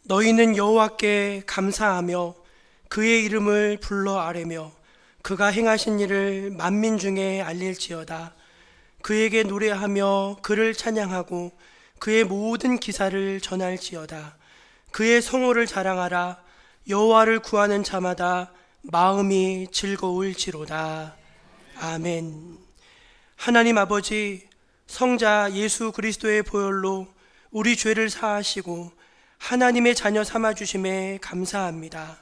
너희는 여호와께 감사하며 그의 이름을 불러 아뢰며 그가 행하신 일을 만민 중에 알릴지어다. 그에게 노래하며 그를 찬양하고 그의 모든 기사를 전할지어다. 그의 성호를 자랑하라. 여호와를 구하는 자마다 마음이 즐거울지로다. 아멘. 하나님 아버지, 성자 예수 그리스도의 보혈로 우리 죄를 사하시고 하나님의 자녀 삼아주심에 감사합니다.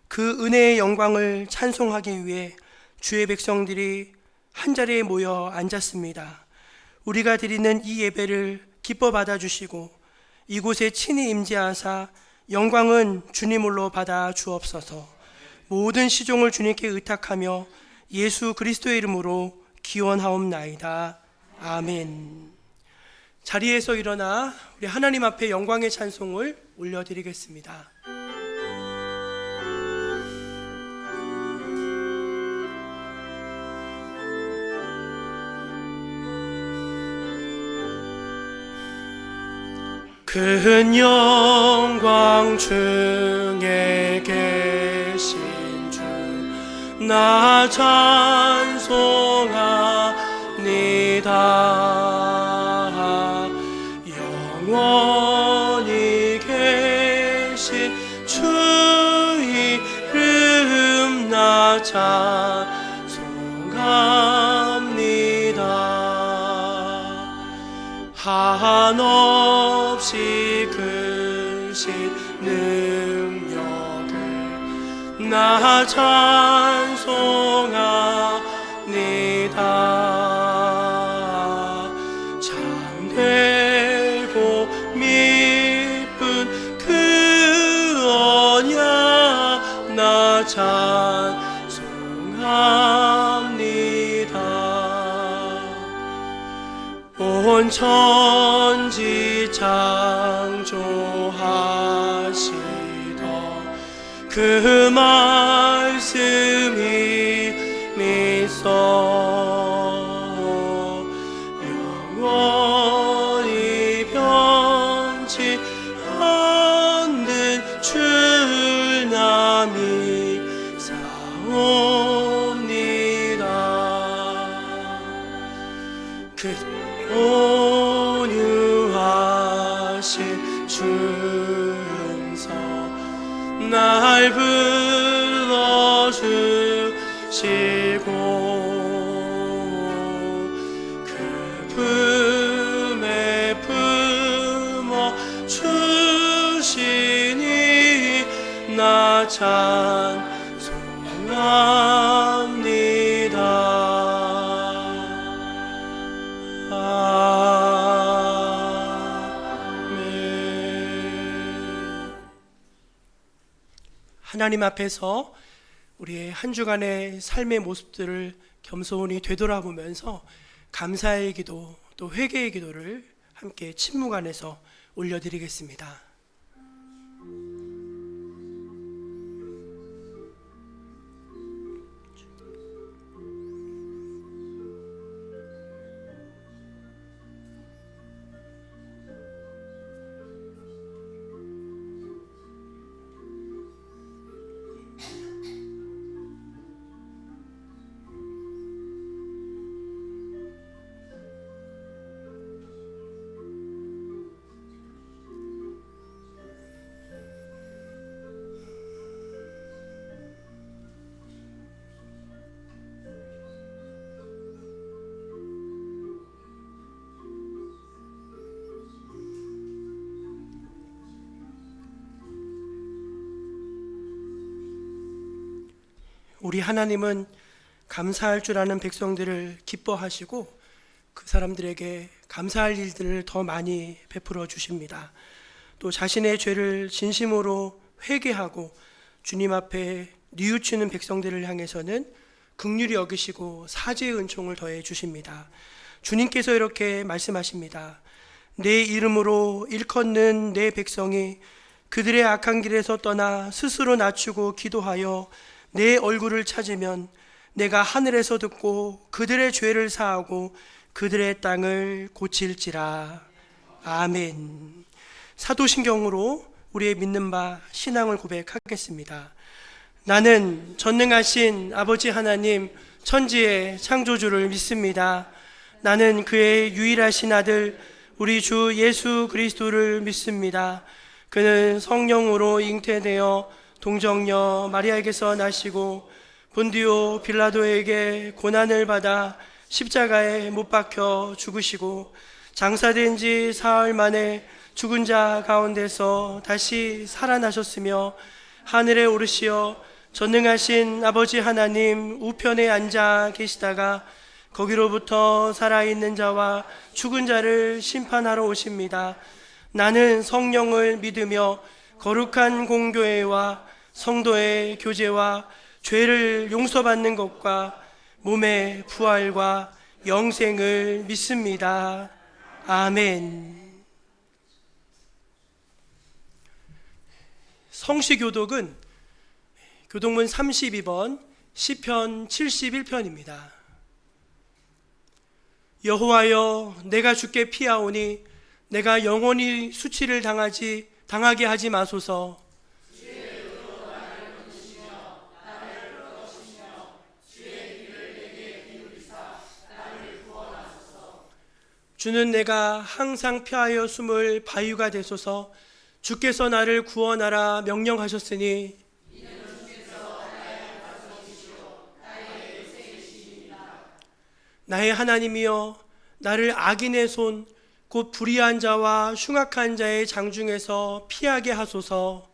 그 은혜의 영광을 찬송하기 위해 주의 백성들이 한자리에 모여 앉았습니다. 우리가 드리는 이 예배를 기뻐 받아주시고 이곳에 친히 임재하사 영광은 주님으로 받아 주옵소서. 모든 시종을 주님께 의탁하며 예수 그리스도의 이름으로 기원하옵나이다. 아멘. 자리에서 일어나 우리 하나님 앞에 영광의 찬송을 올려드리겠습니다. 큰 영광 중에 계신 주 나 찬송합니다. 영원히 계신 주 이름 나 찬송합니다. 한없이 크신 능력을 나 찬송합니다. 참되고 미쁜 그 언약 나 찬송합니다. 온 천지 창조하시던 그 말씀이 믿어 영원히 변치 않는 줄 나 믿사옵니다. 그 온유하신 중서 날 불러주시고 그 품에 품어 주시니 나 찬송합니다. 하나님 앞에서 우리의 한 주간의 삶의 모습들을 겸손히 되돌아보면서 감사의 기도 또 회개의 기도를 함께 침묵 안에서 올려드리겠습니다. 우리 하나님은 감사할 줄 아는 백성들을 기뻐하시고 그 사람들에게 감사할 일들을 더 많이 베풀어 주십니다. 또 자신의 죄를 진심으로 회개하고 주님 앞에 뉘우치는 백성들을 향해서는 긍휼히 여기시고 사죄의 은총을 더해 주십니다. 주님께서 이렇게 말씀하십니다. 내 이름으로 일컫는 내 백성이 그들의 악한 길에서 떠나 스스로 낮추고 기도하여 내 얼굴을 찾으면 내가 하늘에서 듣고 그들의 죄를 사하고 그들의 땅을 고칠지라. 아멘. 사도신경으로 우리의 믿는 바 신앙을 고백하겠습니다. 나는 전능하신 아버지 하나님 천지의 창조주를 믿습니다. 나는 그의 유일하신 아들 우리 주 예수 그리스도를 믿습니다. 그는 성령으로 잉태되어 동정녀 마리아에게서 나시고 본디오 빌라도에게 고난을 받아 십자가에 못 박혀 죽으시고 장사된 지 사흘 만에 죽은 자 가운데서 다시 살아나셨으며 하늘에 오르시어 전능하신 아버지 하나님 우편에 앉아 계시다가 거기로부터 살아있는 자와 죽은 자를 심판하러 오십니다. 나는 성령을 믿으며 거룩한 공교회와 성도의 교제와 죄를 용서받는 것과 몸의 부활과 영생을 믿습니다. 아멘. 성시교독은 교독문 32번 시편 71편입니다. 여호와여, 내가 주께 피하오니 내가 영원히 수치를 당하게 하지 마소서. 주는 내가 항상 피하여 숨을 바위가 되소서. 주께서 나를 구원하라 명령하셨으니 나의 하나님이여, 나를 악인의 손 곧 불의한 자와 흉악한 자의 장중에서 피하게 하소서.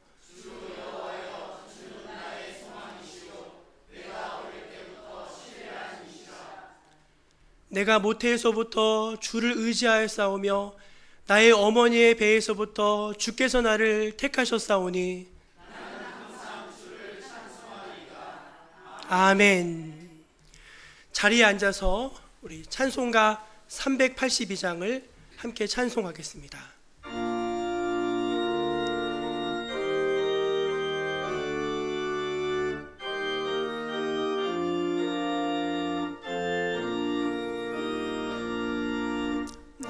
내가 모태에서부터 주를 의지하였사오며 나의 어머니의 배에서부터 주께서 나를 택하셨사오니 아멘. 자리에 앉아서 우리 찬송가 382장을 함께 찬송하겠습니다.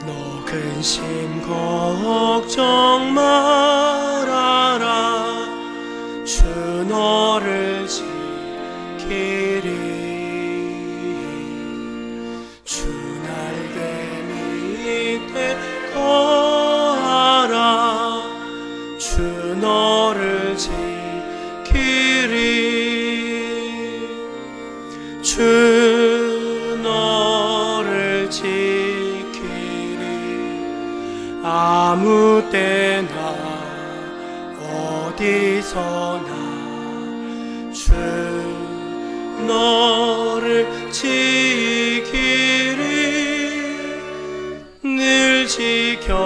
너 근심 걱정 말아라. 주 너를 지키리. 주 날개 밑에 거하라. 주 너를 지키리. 주 너를 지키리. 아무 때나 어디서나 주 너를 지키리. 늘 지켜주시리.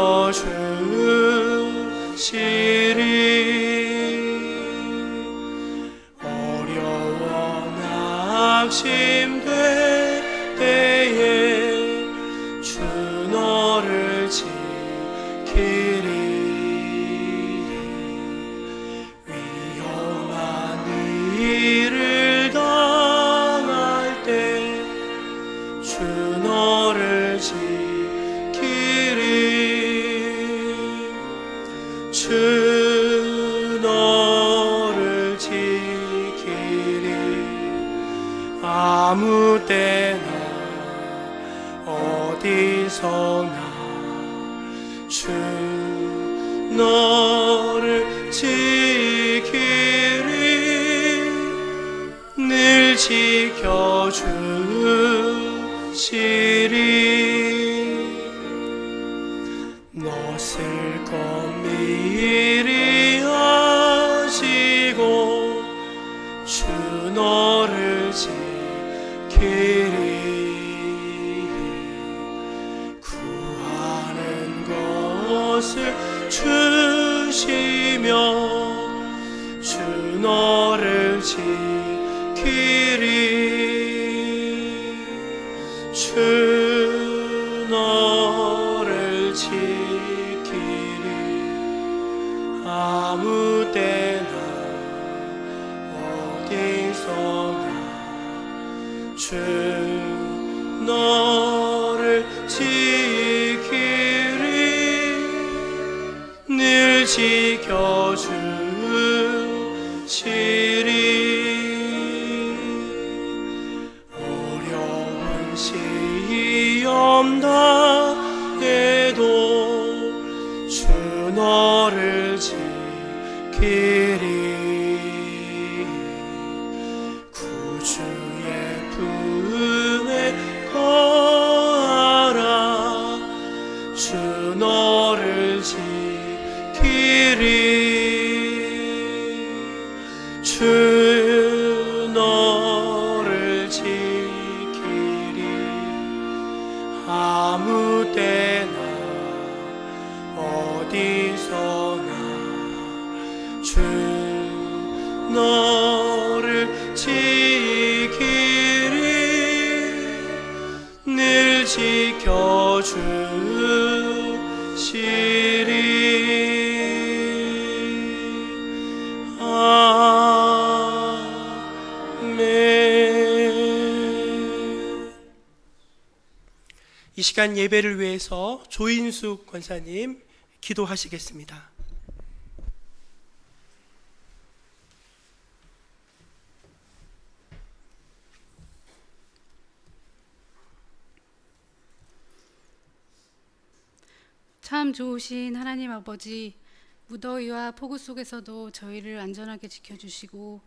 어려워 낙심될 때에 주 너를 지키리. 위험한 일을 당할 때 주 너를 지키리. 주 너를 지키리. 아무 때나 어디서나 주 너를 지키리. 늘 지켜주시리. 너 슬픔 미리 아시고 주 너를 지키리. 구하는 것을 주시며 주 너를 지키리. 주 너를 지키리. 아무 때나 어디서나 주 너를 지키리. 늘 늘 지켜주시리. 어려운 시험 당해도 주 너를 지키리. 구주의 품에 거하라. 주 너를 지키리. 주 너를 지키리. 아무 때나 어디서나 주 너를 지키리. 늘 지켜주시리. 아멘. 이 시간 예배를 위해서 조인숙 권사님 기도하시겠습니다. 참 좋으신 하나님 아버지, 무더위와 폭우 속에서도 저희를 안전하게 지켜주시고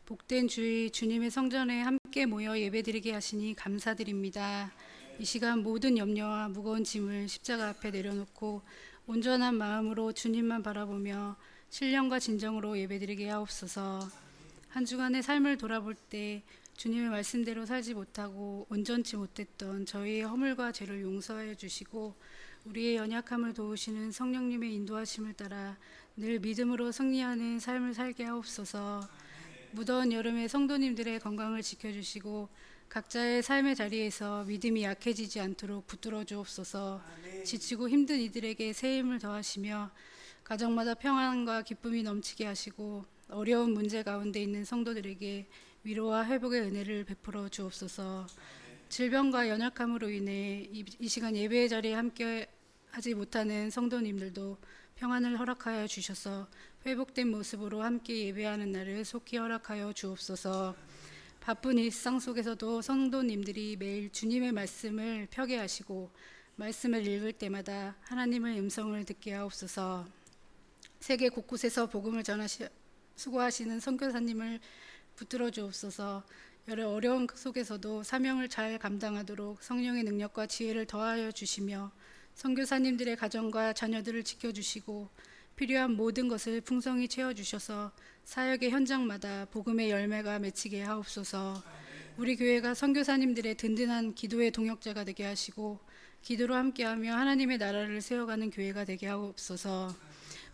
복된 주일 주님의 성전에 함께 모여 예배드리게 하시니 감사드립니다. 이 시간 모든 염려와 무거운 짐을 십자가 앞에 내려놓고 온전한 마음으로 주님만 바라보며 신령과 진정으로 예배드리게 하옵소서. 한 주간의 삶을 돌아볼 때 주님의 말씀대로 살지 못하고 온전치 못했던 저희의 허물과 죄를 용서하여 주시고 우리의 연약함을 도우시는 성령님의 인도하심을 따라 늘 믿음으로 승리하는 삶을 살게 하옵소서. 무더운 여름에 성도님들의 건강을 지켜주시고 각자의 삶의 자리에서 믿음이 약해지지 않도록 붙들어 주옵소서. 지치고 힘든 이들에게 새 힘을 더하시며 가정마다 평안과 기쁨이 넘치게 하시고 어려운 문제 가운데 있는 성도들에게 위로와 회복의 은혜를 베풀어 주옵소서. 질병과 연약함으로 인해 이 시간 예배의 자리에 함께 하지 못하는 성도님들도 평안을 허락하여 주셔서 회복된 모습으로 함께 예배하는 날을 속히 허락하여 주옵소서. 바쁜 일상 속에서도 성도님들이 매일 주님의 말씀을 펴게 하시고 말씀을 읽을 때마다 하나님의 음성을 듣게 하옵소서. 세계 곳곳에서 복음을 수고하시는 선교사님을 붙들어 주옵소서. 여러 어려운 속에서도 사명을 잘 감당하도록 성령의 능력과 지혜를 더하여 주시며 선교사님들의 가정과 자녀들을 지켜주시고 필요한 모든 것을 풍성히 채워주셔서 사역의 현장마다 복음의 열매가 맺히게 하옵소서. 우리 교회가 선교사님들의 든든한 기도의 동역자가 되게 하시고 기도로 함께하며 하나님의 나라를 세워가는 교회가 되게 하옵소서.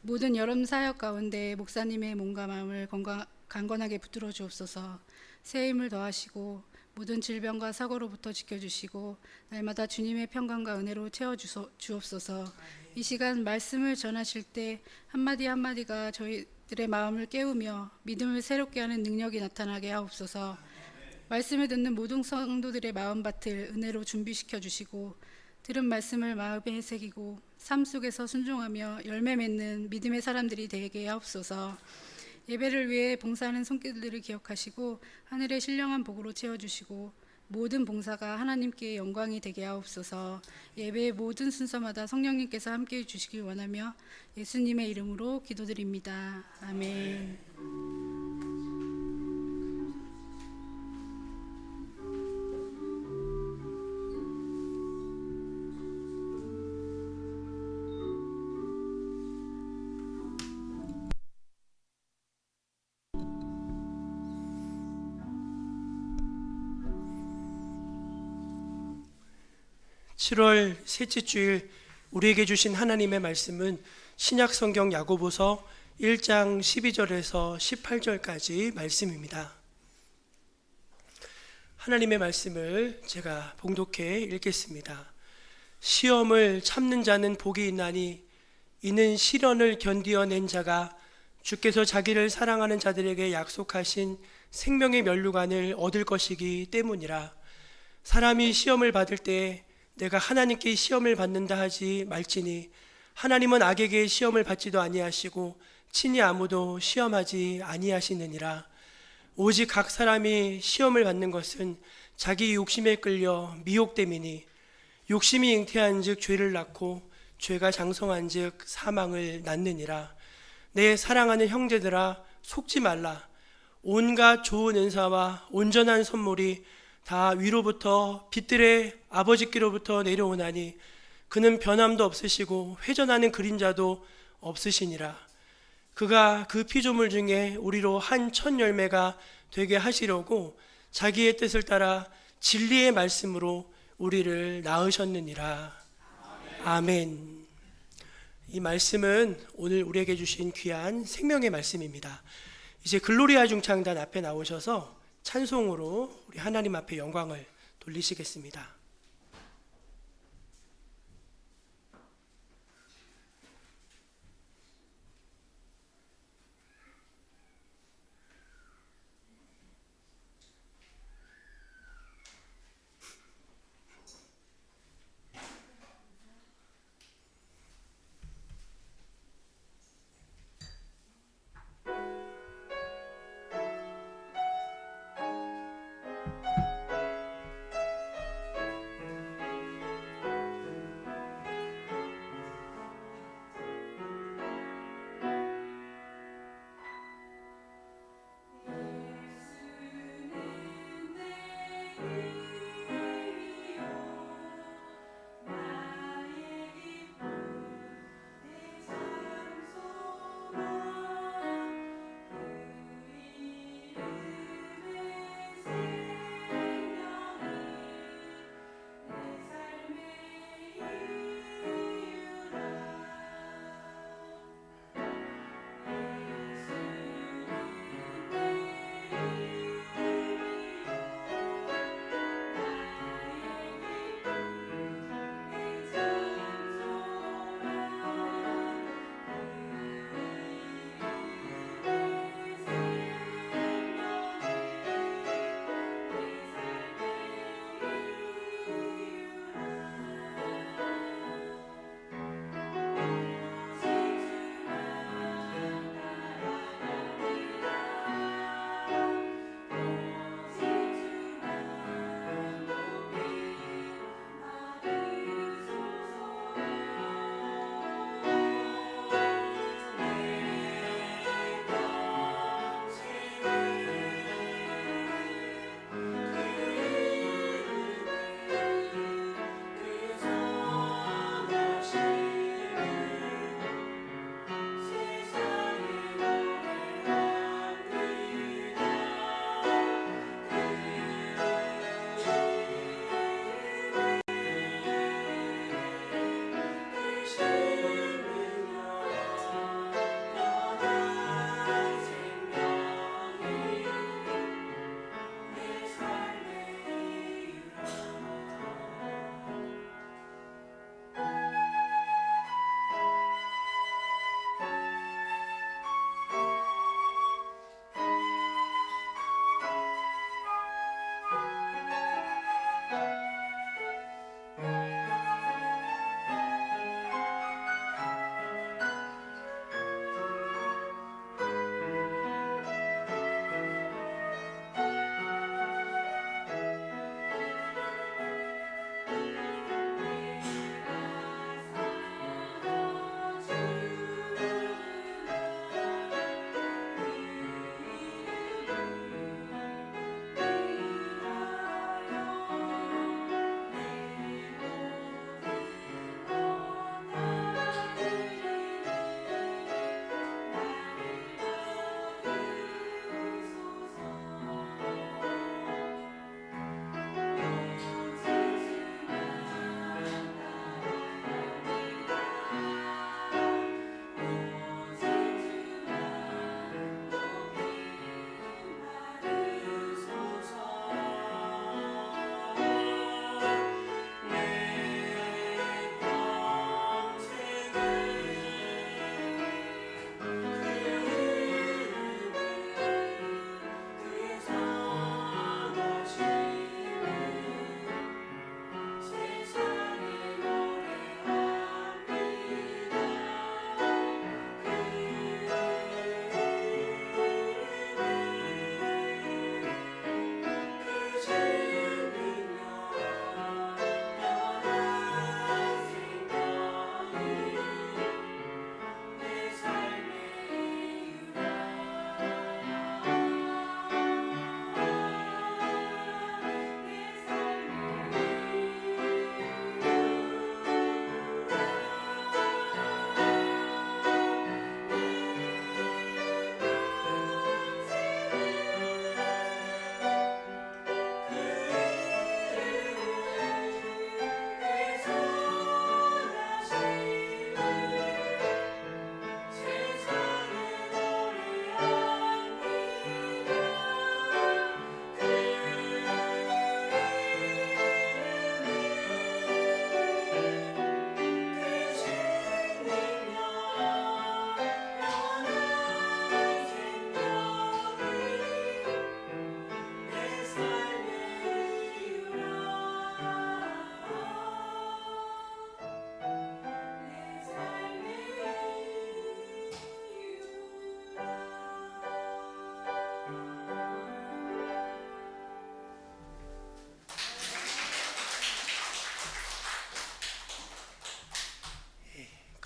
모든 여름 사역 가운데 목사님의 몸과 마음을 강건하게 붙들어 주옵소서. 새 힘을 더하시고 모든 질병과 사고로부터 지켜주시고 날마다 주님의 평강과 은혜로 채워주옵소서. 이 시간 말씀을 전하실 때 한마디 한마디가 저희들의 마음을 깨우며 믿음을 새롭게 하는 능력이 나타나게 하옵소서. 말씀을 듣는 모든 성도들의 마음밭을 은혜로 준비시켜 주시고 들은 말씀을 마음에 새기고 삶 속에서 순종하며 열매 맺는 믿음의 사람들이 되게 하옵소서. 예배를 위해 봉사하는 손길들을 기억하시고 하늘의 신령한 복으로 채워주시고 모든 봉사가 하나님께 영광이 되게 하옵소서. 예배의 모든 순서마다 성령님께서 함께해 주시길 원하며 예수님의 이름으로 기도드립니다. 아멘. 7월 셋째 주일 우리에게 주신 하나님의 말씀은 신약 성경 야고보서 1장 12절에서 18절까지 말씀입니다. 하나님의 말씀을 제가 봉독해 읽겠습니다. 시험을 참는 자는 복이 있나니 이는 시련을 견디어낸 자가 주께서 자기를 사랑하는 자들에게 약속하신 생명의 면류관을 얻을 것이기 때문이라. 사람이 시험을 받을 때 내가 하나님께 시험을 받는다 하지 말지니 하나님은 악에게 시험을 받지도 아니하시고 친히 아무도 시험하지 아니하시느니라. 오직 각 사람이 시험을 받는 것은 자기 욕심에 끌려 미혹됨이니 욕심이 잉태한즉 죄를 낳고 죄가 장성한즉 사망을 낳느니라. 내 사랑하는 형제들아, 속지 말라. 온갖 좋은 은사와 온전한 선물이 다 위로부터 빛들의 아버지께로부터 내려오나니 그는 변함도 없으시고 회전하는 그림자도 없으시니라. 그가 그 피조물 중에 우리로 한 첫 열매가 되게 하시려고 자기의 뜻을 따라 진리의 말씀으로 우리를 낳으셨느니라. 아멘. 이 말씀은 오늘 우리에게 주신 귀한 생명의 말씀입니다. 이제 글로리아 중창단 앞에 나오셔서 찬송으로 우리 하나님 앞에 영광을 돌리시겠습니다.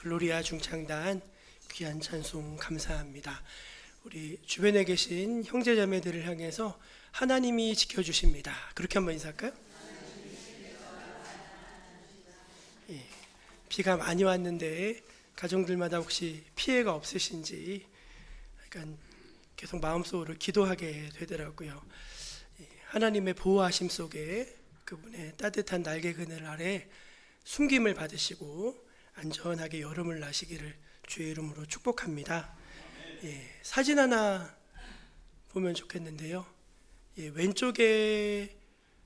글로리아 중창단 귀한 찬송 감사합니다. 우리 주변에 계신 형제자매들을 향해서 하나님이 지켜주십니다. 그렇게 한번 인사할까요? 예, 비가 많이 왔는데 가정들마다 혹시 피해가 없으신지 약간 계속 마음속으로 기도하게 되더라고요. 예, 하나님의 보호하심 속에 그분의 따뜻한 날개 그늘 아래 숨김을 받으시고 안전하게 여름을 나시기를 주의 이름으로 축복합니다. 예, 사진 하나 보면 좋겠는데요. 예, 왼쪽에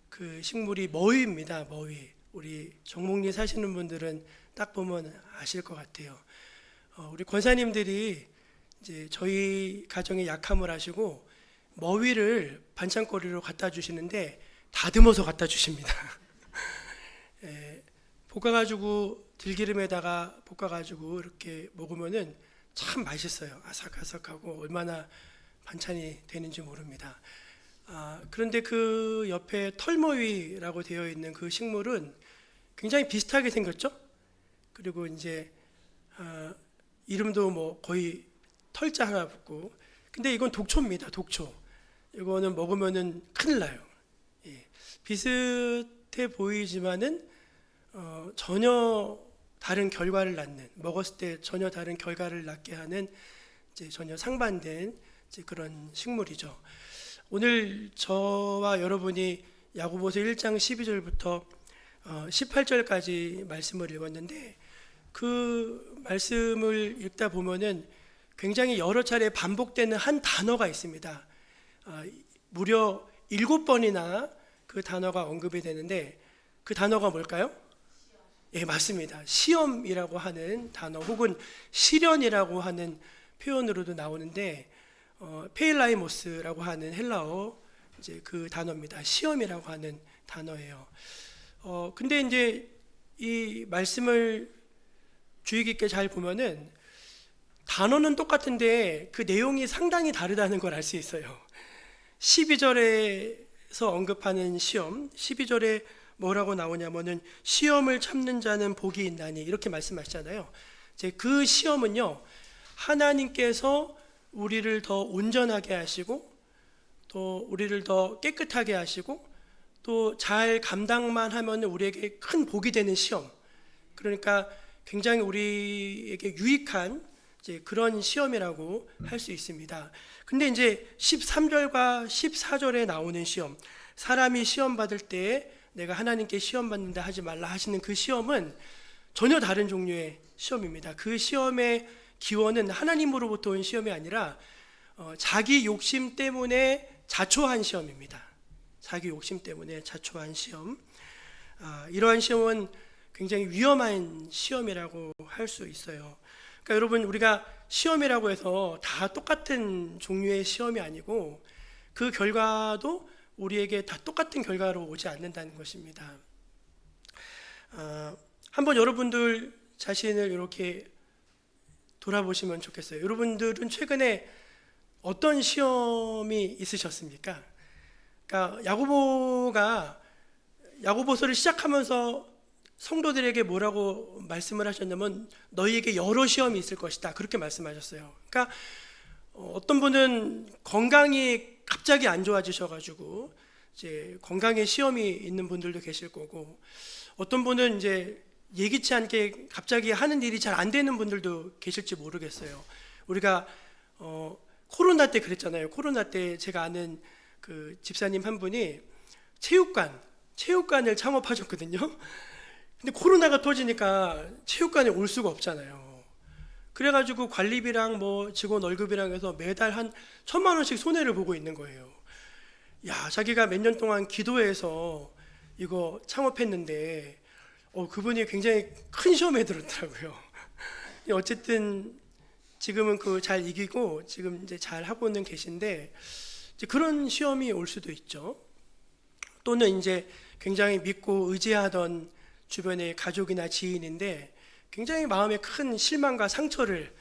그 식물이 머위입니다. 머위. 우리 정목리 사시는 분들은 딱 보면 아실 것 같아요. 우리 권사님들이 이제 저희 가정의 약함을 아시고 머위를 반찬거리로 갖다 주시는데 다듬어서 갖다 주십니다. 예, 볶아가지고 들기름에다가 볶아가지고 이렇게 먹으면은 참 맛있어요. 아삭아삭하고 얼마나 반찬이 되는지 모릅니다. 그런데 그 옆에 털머위라고 되어 있는 그 식물은 굉장히 비슷하게 생겼죠. 그리고 이제 이름도 뭐 거의 털자 하나 붙고, 근데 이건 독초입니다. 독초. 이거는 먹으면은 큰일 나요. 예, 비슷해 보이지만은 전혀 다른 결과를 낳는, 먹었을 때 전혀 다른 결과를 낳게 하는 이제 전혀 상반된 이제 그런 식물이죠. 오늘 저와 여러분이 야고보서 1장 12절부터 18절까지 말씀을 읽었는데, 그 말씀을 읽다 보면은 굉장히 여러 차례 반복되는 한 단어가 있습니다. 무려 7번이나 그 단어가 언급이 되는데, 그 단어가 뭘까요? 예, 맞습니다. 시험이라고 하는 단어 혹은 시련이라고 하는 표현으로도 나오는데, 페일라이모스라고 하는 헬라어 이제 그 단어입니다. 시험이라고 하는 단어예요. 근데 이제 이 말씀을 주의 깊게 잘 보면은 단어는 똑같은데 그 내용이 상당히 다르다는 걸 알 수 있어요. 12절에서 언급하는 시험, 12절에 뭐라고 나오냐면은 시험을 참는 자는 복이 있나니 이렇게 말씀하시잖아요. 이제 그 시험은요, 하나님께서 우리를 더 온전하게 하시고 또 우리를 더 깨끗하게 하시고 또 잘 감당만 하면 우리에게 큰 복이 되는 시험, 그러니까 굉장히 우리에게 유익한 이제 그런 시험이라고 할 수 있습니다. 근데 이제 13절과 14절에 나오는 시험, 사람이 시험 받을 때 내가 하나님께 시험 받는다 하지 말라 하시는 그 시험은 전혀 다른 종류의 시험입니다. 그 시험의 기원은 하나님으로부터 온 시험이 아니라 자기 욕심 때문에 자초한 시험입니다. 자기 욕심 때문에 자초한 시험. 이러한 시험은 굉장히 위험한 시험이라고 할 수 있어요. 그러니까 여러분, 우리가 시험이라고 해서 다 똑같은 종류의 시험이 아니고 그 결과도 우리에게 다 똑같은 결과로 오지 않는다는 것입니다. 한번 여러분들 자신을 이렇게 돌아보시면 좋겠어요. 여러분들은 최근에 어떤 시험이 있으셨습니까? 그러니까 야고보서를 시작하면서 성도들에게 뭐라고 말씀을 하셨냐면 너희에게 여러 시험이 있을 것이다, 그렇게 말씀하셨어요. 그러니까 어떤 분은 건강이 갑자기 안 좋아지셔가지고 이제 건강에 시험이 있는 분들도 계실 거고, 어떤 분은 이제 예기치 않게 갑자기 하는 일이 잘 안 되는 분들도 계실지 모르겠어요. 우리가 코로나 때 그랬잖아요. 코로나 때 제가 아는 그 집사님 한 분이 체육관을 창업하셨거든요. 근데 코로나가 터지니까 체육관에 올 수가 없잖아요. 그래가지고 관리비랑 뭐 직원 월급이랑 해서 매달 한 1,000만 원씩 손해를 보고 있는 거예요. 야, 자기가 몇 년 동안 기도해서 이거 창업했는데 그분이 굉장히 큰 시험에 들었더라고요. 어쨌든 지금은 그 잘 이기고 지금 이제 잘 하고는 계신데, 이제 그런 시험이 올 수도 있죠. 또는 이제 굉장히 믿고 의지하던 주변의 가족이나 지인인데 굉장히 마음에 큰 실망과 상처를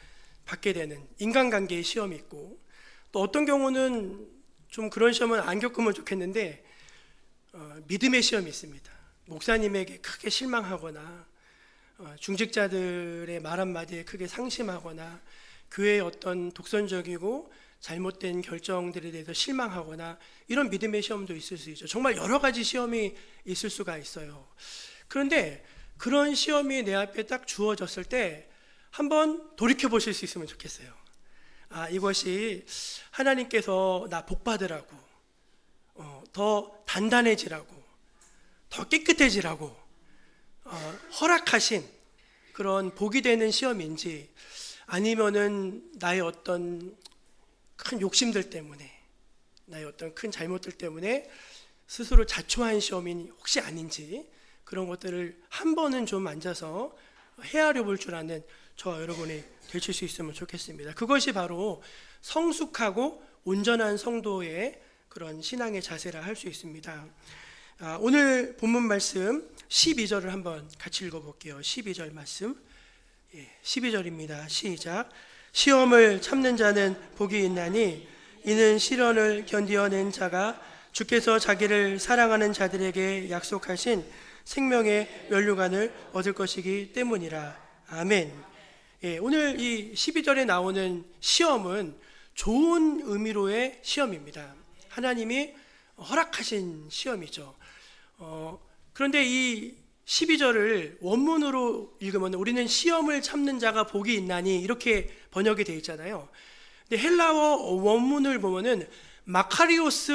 받게 되는 인간관계의 시험이 있고, 또 어떤 경우는 좀 그런 시험은 안 겪으면 좋겠는데 믿음의 시험이 있습니다. 목사님에게 크게 실망하거나 중직자들의 말 한마디에 크게 상심하거나 교회의 어떤 독선적이고 잘못된 결정들에 대해서 실망하거나 이런 믿음의 시험도 있을 수 있죠. 정말 여러 가지 시험이 있을 수가 있어요. 그런데 그런 시험이 내 앞에 딱 주어졌을 때 한번 돌이켜 보실 수 있으면 좋겠어요. 이것이 하나님께서 나 복 받으라고, 더 단단해지라고, 더 깨끗해지라고 허락하신 그런 복이 되는 시험인지, 아니면은 나의 어떤 큰 욕심들 때문에, 나의 어떤 큰 잘못들 때문에 스스로 자초한 시험이 혹시 아닌지, 그런 것들을 한 번은 좀 앉아서 헤아려 볼 줄 아는 저와 여러분이 되실 수 있으면 좋겠습니다. 그것이 바로 성숙하고 온전한 성도의 그런 신앙의 자세라 할 수 있습니다. 오늘 본문 말씀 12절을 한번 같이 읽어볼게요. 12절 말씀, 12절입니다. 시작. 시험을 참는 자는 복이 있나니 이는 시련을 견디어낸 자가 주께서 자기를 사랑하는 자들에게 약속하신 생명의 면류관을 얻을 것이기 때문이라. 아멘. 오늘 이 12절에 나오는 시험은 좋은 의미로의 시험입니다. 하나님이 허락하신 시험이죠. 그런데 이 12절을 원문으로 읽으면 우리는 시험을 참는 자가 복이 있나니 이렇게 번역이 되어 있잖아요. 근데 헬라어 원문을 보면은 마카리오스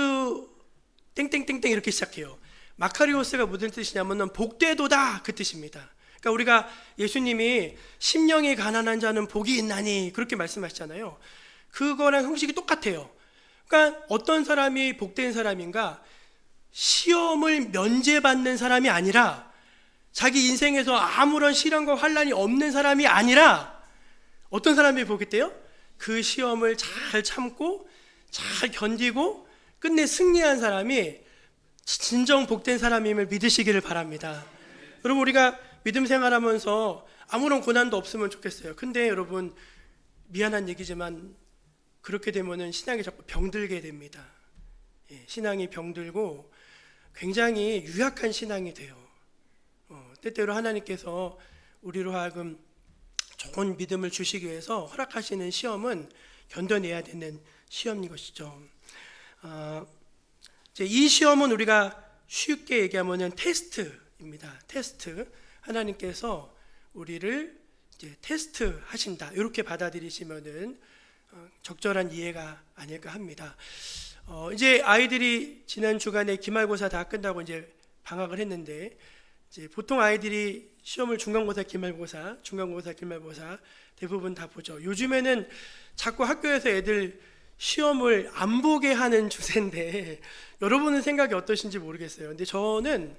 땡땡땡땡 이렇게 시작해요. 마카리오스가 무슨 뜻이냐면은 복되도다 그 뜻입니다. 그러니까 우리가 예수님이 심령이 가난한 자는 복이 있나니 그렇게 말씀하시잖아요. 그거랑 형식이 똑같아요. 그러니까 어떤 사람이 복된 사람인가? 시험을 면제받는 사람이 아니라, 자기 인생에서 아무런 시련과 환난이 없는 사람이 아니라 어떤 사람이 복이돼요? 그 시험을 잘 참고 잘 견디고 끝내 승리한 사람이 진정 복된 사람임을 믿으시기를 바랍니다. 여러분, 우리가 믿음 생활하면서 아무런 고난도 없으면 좋겠어요. 근데 여러분, 미안한 얘기지만 그렇게 되면은 신앙이 자꾸 병들게 됩니다. 신앙이 병들고 굉장히 유약한 신앙이 돼요. 때때로 하나님께서 우리로 하여금 좋은 믿음을 주시기 위해서 허락하시는 시험은 견뎌내야 되는 시험인 것이죠. 이 시험은 우리가 쉽게 얘기하면 테스트입니다. 테스트. 하나님께서 우리를 이제 테스트 하신다, 이렇게 받아들이시면은 적절한 이해가 아닐까 합니다. 이제 아이들이 지난 주간에 기말고사 다 끝나고 이제 방학을 했는데, 이제 보통 아이들이 시험을 중간고사, 기말고사, 중간고사, 기말고사 대부분 다 보죠. 요즘에는 자꾸 학교에서 애들 시험을 안 보게 하는 추세인데 여러분은 생각이 어떠신지 모르겠어요. 근데 저는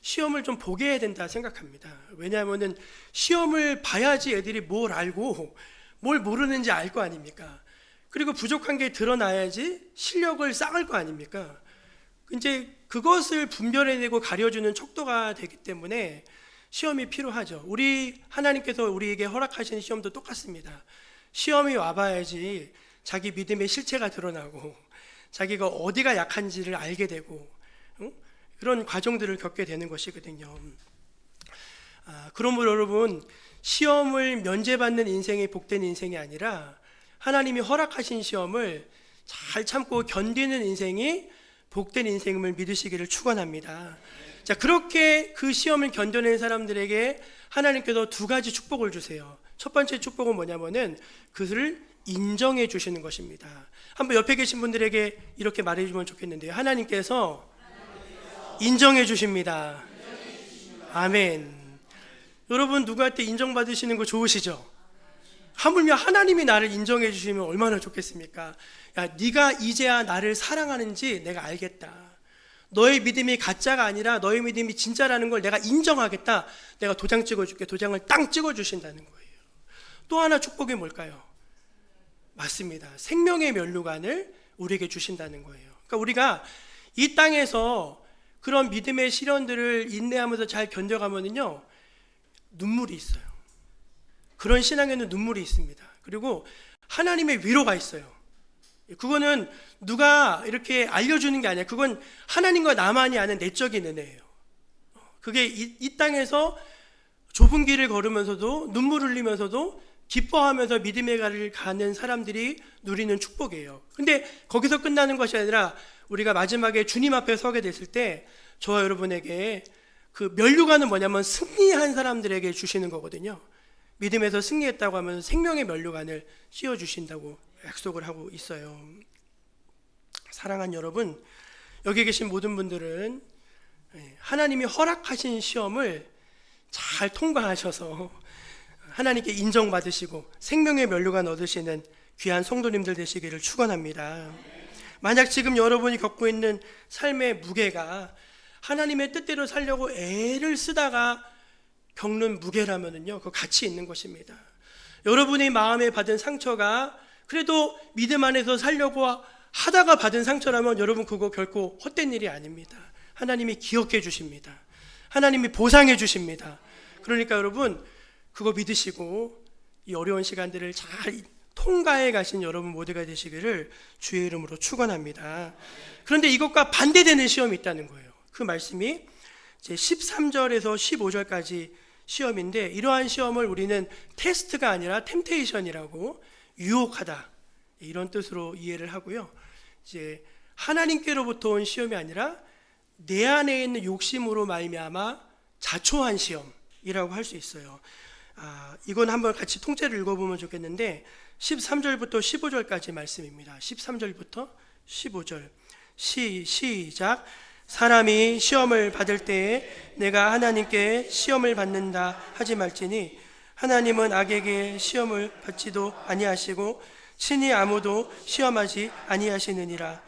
시험을 좀 보게 해야 된다 생각합니다. 왜냐하면은 시험을 봐야지 애들이 뭘 알고 뭘 모르는지 알 거 아닙니까? 그리고 부족한 게 드러나야지 실력을 쌓을 거 아닙니까? 이제 그것을 분별해내고 가려주는 척도가 되기 때문에 시험이 필요하죠. 우리 하나님께서 우리에게 허락하시는 시험도 똑같습니다. 시험이 와봐야지 자기 믿음의 실체가 드러나고 자기가 어디가 약한지를 알게 되고 그런 과정들을 겪게 되는 것이거든요. 그러므로 여러분, 시험을 면제받는 인생이 복된 인생이 아니라 하나님이 허락하신 시험을 잘 참고 견디는 인생이 복된 인생임을 믿으시기를 축원합니다. 자, 그렇게 그 시험을 견뎌낸 사람들에게 하나님께서 두 가지 축복을 주세요. 첫 번째 축복은 뭐냐면은 그들을 인정해 주시는 것입니다. 한번 옆에 계신 분들에게 이렇게 말해 주면 좋겠는데요. 하나님께서 인정해 주십니다. 아멘. 여러분, 누구한테 인정받으시는 거 좋으시죠? 하물며 하나님이 나를 인정해 주시면 얼마나 좋겠습니까? 야, 네가 이제야 나를 사랑하는지 내가 알겠다. 너의 믿음이 가짜가 아니라 너의 믿음이 진짜라는 걸 내가 인정하겠다. 내가 도장 찍어줄게. 도장을 땅 찍어주신다는 거예요. 또 하나 축복이 뭘까요? 맞습니다. 생명의 면류관을 우리에게 주신다는 거예요. 그러니까 우리가 이 땅에서 그런 믿음의 시련들을 인내하면서 잘 견뎌가면은요, 눈물이 있어요. 그런 신앙에는 눈물이 있습니다. 그리고 하나님의 위로가 있어요. 그거는 누가 이렇게 알려주는 게 아니라 그건 하나님과 나만이 아는 내적인 은혜예요. 그게 이 땅에서 좁은 길을 걸으면서도 눈물 흘리면서도 기뻐하면서 믿음의 길을 가는 사람들이 누리는 축복이에요. 근데 거기서 끝나는 것이 아니라 우리가 마지막에 주님 앞에 서게 됐을 때 저와 여러분에게 그 면류관은 뭐냐면 승리한 사람들에게 주시는 거거든요. 믿음에서 승리했다고 하면 생명의 면류관을 씌워주신다고 약속을 하고 있어요. 사랑하는 여러분, 여기 계신 모든 분들은 하나님이 허락하신 시험을 잘 통과하셔서 하나님께 인정받으시고 생명의 면류관 얻으시는 귀한 성도님들 되시기를 축원합니다. 만약 지금 여러분이 겪고 있는 삶의 무게가 하나님의 뜻대로 살려고 애를 쓰다가 겪는 무게라면요, 그 가치 있는 것입니다. 여러분이 마음에 받은 상처가 그래도 믿음 안에서 살려고 하다가 받은 상처라면 여러분 그거 결코 헛된 일이 아닙니다. 하나님이 기억해 주십니다. 하나님이 보상해 주십니다. 그러니까 여러분 그거 믿으시고 이 어려운 시간들을 잘 통과해 가신 여러분 모두가 되시기를 주의 이름으로 축원합니다. 그런데 이것과 반대되는 시험이 있다는 거예요. 그 말씀이 이제 13절에서 15절까지 시험인데, 이러한 시험을 우리는 테스트가 아니라 템테이션이라고, 유혹하다, 이런 뜻으로 이해를 하고요. 이제 하나님께로부터 온 시험이 아니라 내 안에 있는 욕심으로 말미암아 자초한 시험이라고 할 수 있어요. 이건 한번 같이 통째로 읽어보면 좋겠는데 13절부터 15절까지 말씀입니다. 13절부터 15절 시작. 사람이 시험을 받을 때에 내가 하나님께 시험을 받는다 하지 말지니 하나님은 악에게 시험을 받지도 아니하시고 친히 아무도 시험하지 아니하시느니라.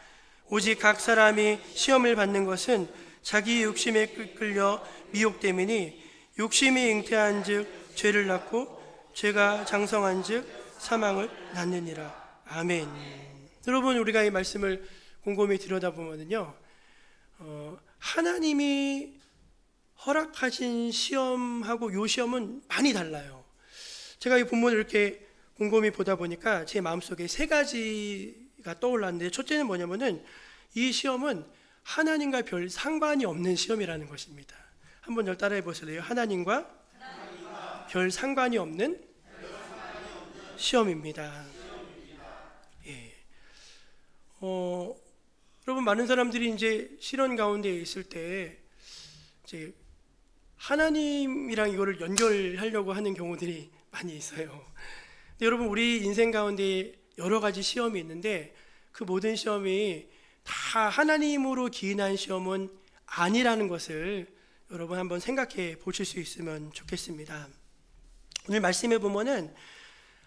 오직 각 사람이 시험을 받는 것은 자기 욕심에 끌려 미혹됨이니 욕심이 잉태한즉 죄를 낳고 죄가 장성한즉 사망을 낳느니라. 아멘. 여러분, 우리가 이 말씀을 곰곰이 들여다보면요, 하나님이 허락하신 시험하고 요 시험은 많이 달라요. 제가 이 본문을 이렇게 곰곰이 보다 보니까 제 마음속에 세 가지가 떠올랐는데, 첫째는 뭐냐면은 이 시험은 하나님과 별 상관이 없는 시험이라는 것입니다. 한번 열 따라해 보실래요? 하나님과 별 상관이 없는 시험입니다. 예. 여러분, 많은 사람들이 이제 실현 가운데 있을 때 이제 하나님이랑 이거를 연결하려고 하는 경우들이 많이 있어요. 근데 여러분, 우리 인생 가운데 여러 가지 시험이 있는데 그 모든 시험이 다 하나님으로 기인한 시험은 아니라는 것을 여러분 한번 생각해 보실 수 있으면 좋겠습니다. 오늘 말씀해 보면은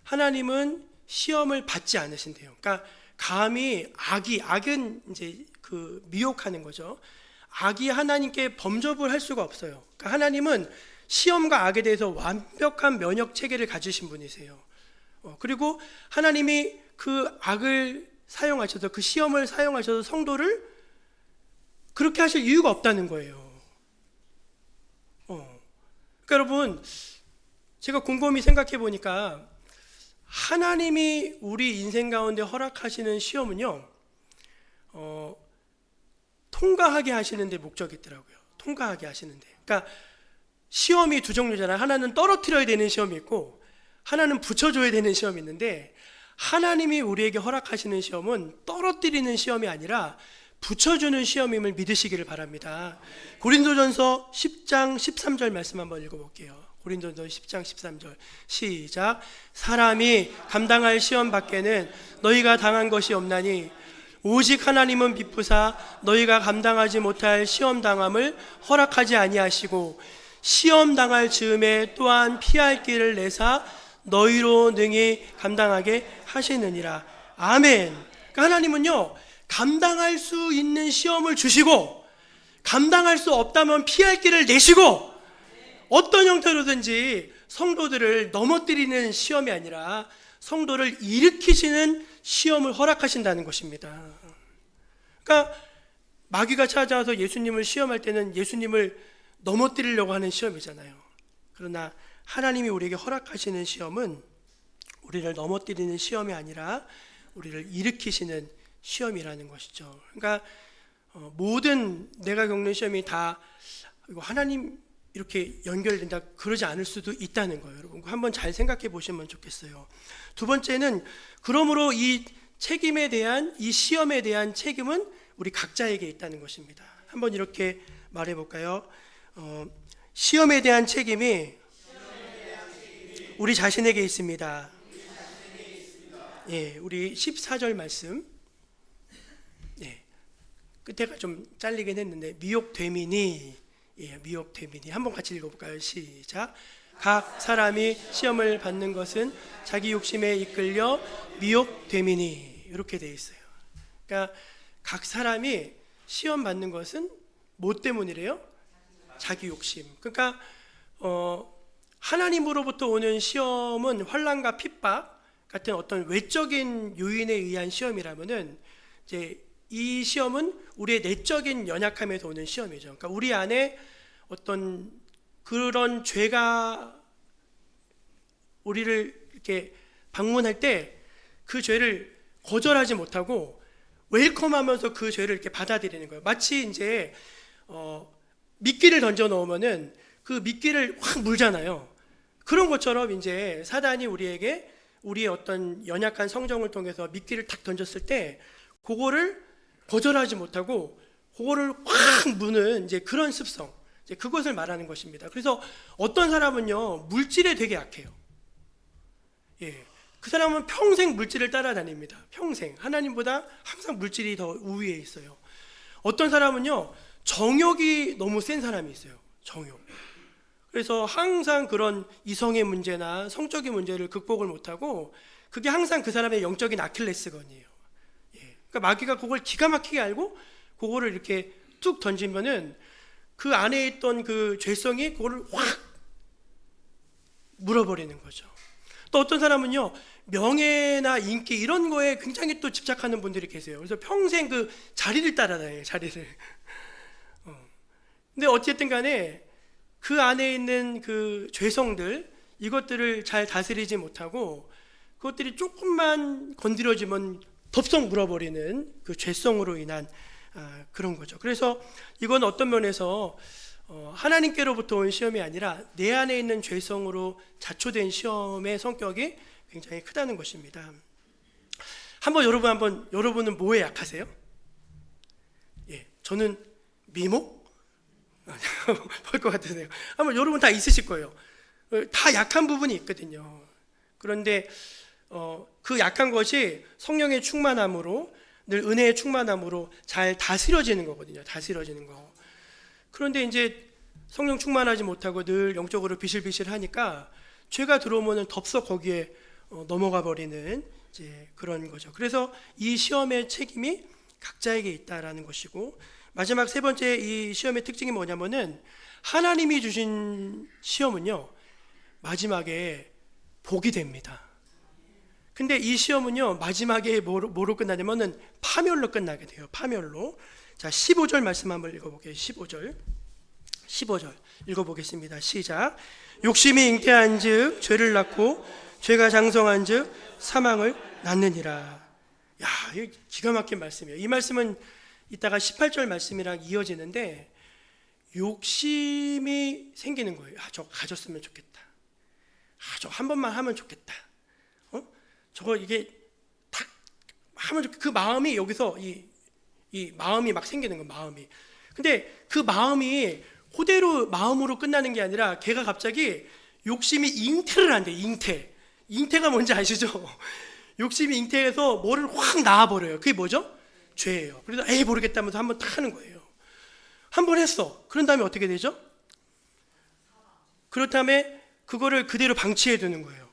하나님은 시험을 받지 않으신대요. 그러니까 감히 악은 이제 그 미혹하는 거죠. 악이 하나님께 범접을 할 수가 없어요. 그러니까 하나님은 시험과 악에 대해서 완벽한 면역 체계를 가지신 분이세요. 그리고 하나님이 그 악을 사용하셔서, 그 시험을 사용하셔서 성도를 그렇게 하실 이유가 없다는 거예요. 그러니까 여러분, 제가 곰곰이 생각해 보니까 하나님이 우리 인생 가운데 허락하시는 시험은요, 통과하게 하시는 데 목적이 있더라고요. 통과하게 하시는데. 그러니까 시험이 두 종류잖아요. 하나는 떨어뜨려야 되는 시험이 있고 하나는 붙여줘야 되는 시험이 있는데, 하나님이 우리에게 허락하시는 시험은 떨어뜨리는 시험이 아니라 붙여주는 시험임을 믿으시기를 바랍니다. 고린도전서 10장 13절 말씀 한번 읽어볼게요. 고린도전서 10장 13절 시작. 사람이 감당할 시험 밖에는 너희가 당한 것이 없나니 오직 하나님은 미쁘사 너희가 감당하지 못할 시험 당함을 허락하지 아니하시고 시험 당할 즈음에 또한 피할 길을 내사 너희로 능히 감당하게 하시느니라. 아멘. 그러니까 하나님은요, 감당할 수 있는 시험을 주시고 감당할 수 없다면 피할 길을 내시고 어떤 형태로든지 성도들을 넘어뜨리는 시험이 아니라 성도를 일으키시는 시험을 허락하신다는 것입니다. 그러니까 마귀가 찾아와서 예수님을 시험할 때는 예수님을 넘어뜨리려고 하는 시험이잖아요. 그러나 하나님이 우리에게 허락하시는 시험은 우리를 넘어뜨리는 시험이 아니라 우리를 일으키시는 시험이라는 것이죠. 그러니까 모든 내가 겪는 시험이 다 이거 하나님 이렇게 연결된다, 그러지 않을 수도 있다는 거예요. 여러분 한번 잘 생각해 보시면 좋겠어요. 두 번째는, 그러므로 이 책임에 대한, 이 시험에 대한 책임은 우리 각자에게 있다는 것입니다. 한번 이렇게 말해 볼까요? 시험에 대한 책임이 우리 자신에게 있습니다. 예, 우리 14절 말씀, 예, 끝에가 좀 잘리긴 했는데, 미혹되미니, 예, 미혹되미니, 한번 같이 읽어볼까요? 시작. 각 사람이 시험을 받는 것은 자기 욕심에 이끌려 미혹되미니, 이렇게 돼 있어요. 그러니까 각 사람이 시험 받는 것은 뭐 때문이래요? 자기 욕심. 그러니까 하나님으로부터 오는 시험은 환난과 핍박 같은 어떤 외적인 요인에 의한 시험이라면은, 이제 이 시험은 우리의 내적인 연약함에서 오는 시험이죠. 그러니까 우리 안에 어떤 그런 죄가 우리를 이렇게 방문할 때 그 죄를 거절하지 못하고 웰컴하면서 그 죄를 이렇게 받아들이는 거예요. 마치 이제 미끼를 던져 넣으면은 그 미끼를 확 물잖아요. 그런 것처럼 이제 사단이 우리에게 우리의 어떤 연약한 성정을 통해서 미끼를 탁 던졌을 때 그거를 거절하지 못하고 그거를 확 무는 이제 그런 습성, 이제 그것을 말하는 것입니다. 그래서 어떤 사람은요, 물질에 되게 약해요. 예, 그 사람은 평생 물질을 따라다닙니다. 평생 하나님보다 항상 물질이 더 우위에 있어요. 어떤 사람은요, 정욕이 너무 센 사람이 있어요. 정욕. 그래서 항상 그런 이성의 문제나 성적인 문제를 극복을 못하고, 그게 항상 그 사람의 영적인 아킬레스건이에요. 예. 그러니까 마귀가 그걸 기가 막히게 알고 그거를 이렇게 툭 던지면은 그 안에 있던 그 죄성이 그거를 확 물어버리는 거죠. 또 어떤 사람은요, 명예나 인기 이런 거에 굉장히 또 집착하는 분들이 계세요. 그래서 평생 그 자리를 따라다녀요. 자리를. 근데 어쨌든 간에 그 안에 있는 그 죄성들, 이것들을 잘 다스리지 못하고 그것들이 조금만 건드려지면 덥석 물어버리는 그 죄성으로 인한 그런 거죠. 그래서 이건 어떤 면에서 하나님께로부터 온 시험이 아니라 내 안에 있는 죄성으로 자초된 시험의 성격이 굉장히 크다는 것입니다. 여러분은 뭐에 약하세요? 예, 저는 미목? 볼 것 같으세요? 여러분 다 있으실 거예요. 다 약한 부분이 있거든요. 그런데 그 약한 것이 성령의 충만함으로, 늘 은혜의 충만함으로 잘 다스려지는 거거든요. 다스려지는 거. 그런데 이제 성령 충만하지 못하고 늘 영적으로 비실비실하니까 죄가 들어오면 덥석 거기에 넘어가 버리는 이제 그런 거죠. 그래서 이 시험의 책임이 각자에게 있다라는 것이고, 마지막 세 번째 이 시험의 특징이 뭐냐면은, 하나님이 주신 시험은요, 마지막에 복이 됩니다. 근데 이 시험은요, 마지막에 뭐로 끝나냐면은 파멸로 끝나게 돼요. 파멸로. 자, 15절 말씀 한번 읽어볼게요. 15절 읽어보겠습니다. 시작. 욕심이 잉태한 즉 죄를 낳고, 죄가 장성한 즉 사망을 낳느니라. 야, 이거 기가 막힌 말씀이에요. 이 말씀은 이따가 18절 말씀이랑 이어지는데, 욕심이 생기는 거예요. 저 가졌으면 좋겠다. 저 한 번만 하면 좋겠다. 저거 이게 딱 하면 좋겠다. 그 마음이 여기서 이 마음이 막 생기는 거예요. 마음이. 근데 그 마음이 그대로 마음으로 끝나는 게 아니라 걔가 갑자기 욕심이 잉태를 한대. 잉태가 뭔지 아시죠? 욕심이 잉태해서 뭐를 확 낳아버려요. 그게 뭐죠? 죄예요. 그래서 에이 모르겠다면서 한번 딱 하는 거예요. 한 번 했어. 그런 다음에 어떻게 되죠? 그렇다면 그거를 그대로 방치해 두는 거예요.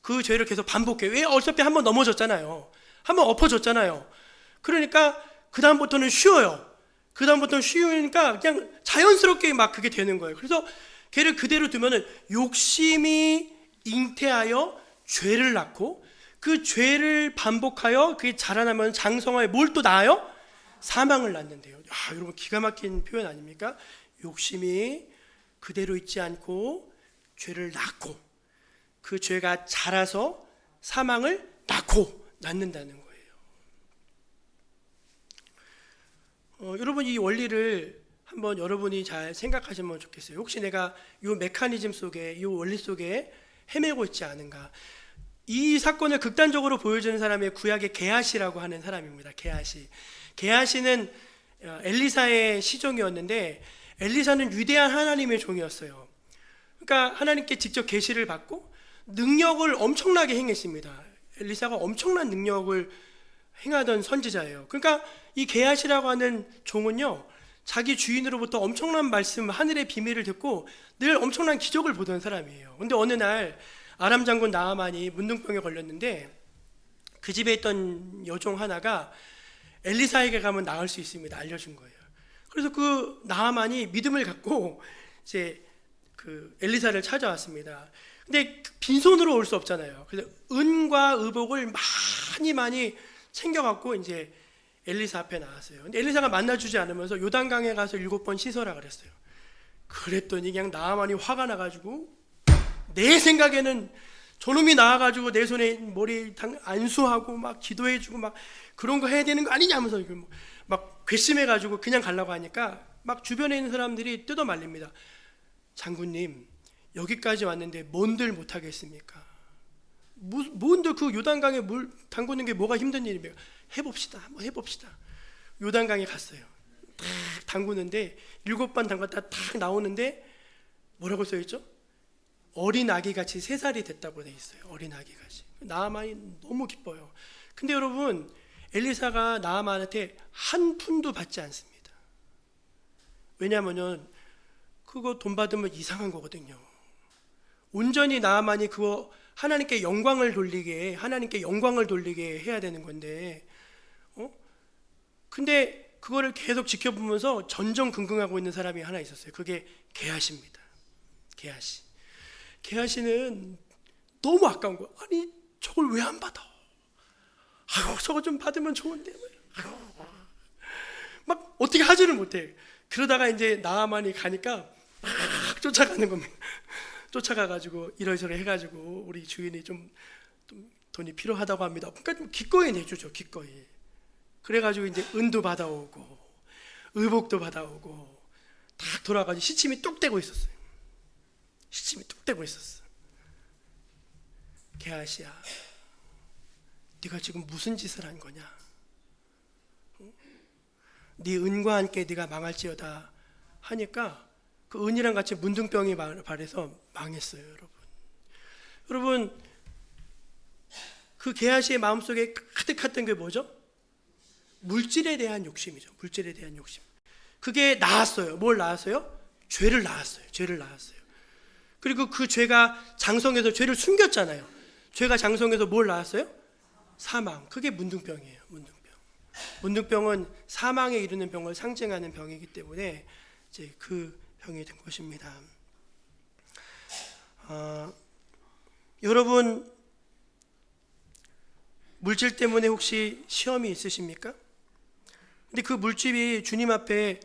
그 죄를 계속 반복해요. 왜? 어차피 한 번 넘어졌잖아요. 한 번 엎어졌잖아요. 그러니까 그 다음부터는 쉬워요. 그 다음부터는 쉬우니까 그냥 자연스럽게 막 그게 되는 거예요. 그래서 걔를 그대로 두면은 욕심이 잉태하여 죄를 낳고, 그 죄를 반복하여 그게 자라나면 장성하여 뭘 또 낳아요? 사망을 낳는데요. 여러분 기가 막힌 표현 아닙니까? 욕심이 그대로 있지 않고 죄를 낳고, 그 죄가 자라서 사망을 낳는다는 거예요. 여러분 이 원리를 한번 여러분이 잘 생각하시면 좋겠어요. 혹시 내가 이 메커니즘 속에, 이 원리 속에 헤매고 있지 않은가. 이 사건을 극단적으로 보여주는 사람이 구약의 게하시라고 하는 사람입니다. 게하시는 엘리사의 시종이었는데, 엘리사는 위대한 하나님의 종이었어요. 그러니까 하나님께 직접 계시를 받고 능력을 엄청나게 행했습니다. 엘리사가 엄청난 능력을 행하던 선지자예요. 그러니까 이 게하시라고 하는 종은요, 자기 주인으로부터 엄청난 말씀, 하늘의 비밀을 듣고 늘 엄청난 기적을 보던 사람이에요. 근데 어느 날 아람 장군 나아만이 문둥병에 걸렸는데, 그 집에 있던 여종 하나가 엘리사에게 가면 나을 수 있습니다. 알려준 거예요. 그래서 그 나아만이 믿음을 갖고 이제 그 엘리사를 찾아왔습니다. 근데 빈손으로 올 수 없잖아요. 그래서 은과 의복을 많이 챙겨갖고 이제 엘리사 앞에 나왔어요. 근데 엘리사가 만나주지 않으면서 요단강에 가서 7번 씻어라 그랬어요. 그랬더니 그냥 나아만이 화가 나가지고, 내 생각에는 저놈이 나와가지고 내 손에 머리 안수하고 막 기도해주고 막 그런 거 해야 되는 거 아니냐면서 막 괘씸해가지고 그냥 가려고 하니까 막 주변에 있는 사람들이 뜯어 말립니다. 장군님, 여기까지 왔는데 뭔들 못하겠습니까? 뭔들 그 요단강에 물 담그는 게 뭐가 힘든 일입니까? 해봅시다. 한번 해봅시다. 요단강에 갔어요. 탁 담그는데 7번 담갔다 탁 나오는데 뭐라고 써있죠? 어린 아기같이 3살이 됐다고 돼 있어요. 어린 아기같이. 나아만이 너무 기뻐요. 근데 여러분, 엘리사가 나아만한테 한 푼도 받지 않습니다. 왜냐하면 그거 돈 받으면 이상한 거거든요. 온전히 나아만이 그거 하나님께 영광을 돌리게 해야 되는 건데, 근데 그거를 계속 지켜보면서 전전긍긍하고 있는 사람이 하나 있었어요. 그게 게하시입니다. 게하시는 너무 아까운 거야. 아니, 저걸 왜 안 받아? 저거 좀 받으면 좋은데. 막 어떻게 하지를 못해. 그러다가 이제 나아만이 가니까 막 쫓아가는 겁니다. 쫓아가가지고 이러저러 해가지고 우리 주인이 좀 돈이 필요하다고 합니다. 그러니까 좀 기꺼이 내주죠. 기꺼이. 그래가지고 이제 은도 받아오고 의복도 받아오고 딱 돌아가지고 시침이 뚝 떼고 있었어요. 게하시야, 네가 지금 무슨 짓을 한 거냐? 네 은과 함께 네가 망할지어다 하니까 그 은이랑 같이 문둥병이 발해서 망했어요. 여러분, 그 게하시의 마음속에 가득했던 게 뭐죠? 물질에 대한 욕심이죠. 그게 나았어요. 뭘 나았어요? 죄를 낳았어요. 그리고 그 죄가 장성해서 죄를 숨겼잖아요. 죄가 장성해서 뭘 낳았어요? 사망. 그게 문둥병이에요. 문둥병은 사망에 이르는 병을 상징하는 병이기 때문에 이제 그 병이 된 것입니다. 여러분, 물질 때문에 혹시 시험이 있으십니까? 근데 그 물질이 주님 앞에